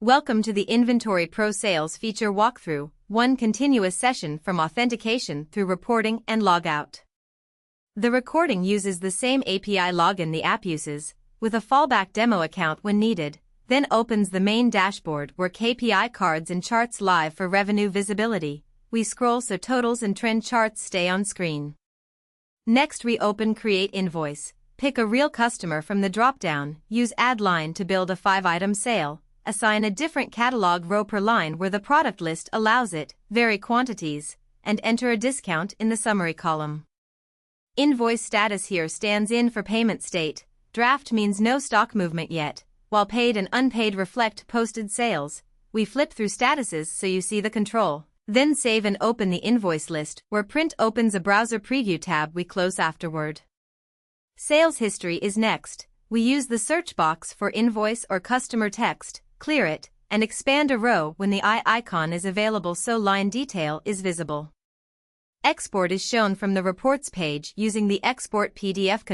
Welcome to the Inventory Pro Sales feature walkthrough, one continuous session from authentication through reporting and logout. The recording uses the same API login the app uses, with a fallback demo account when needed, then opens the main dashboard where KPI cards and charts live for revenue visibility. We scroll so totals and trend charts stay on screen. Next reopen Create Invoice, pick a real customer from the drop-down, use Add Line to build a 5-item sale. Assign a different catalog row per line where the product list allows it, vary quantities, and enter a discount in the summary column. Invoice status here stands in for payment state. Draft means no stock movement yet, while paid and unpaid reflect posted sales. We flip through statuses so you see the control. Then save and open the invoice list, where print opens a browser preview tab we close afterward. Sales history is next. We use the search box for invoice or customer text, clear it, and expand a row when the eye icon is available so line detail is visible. Export is shown from the reports page using the Export PDF control.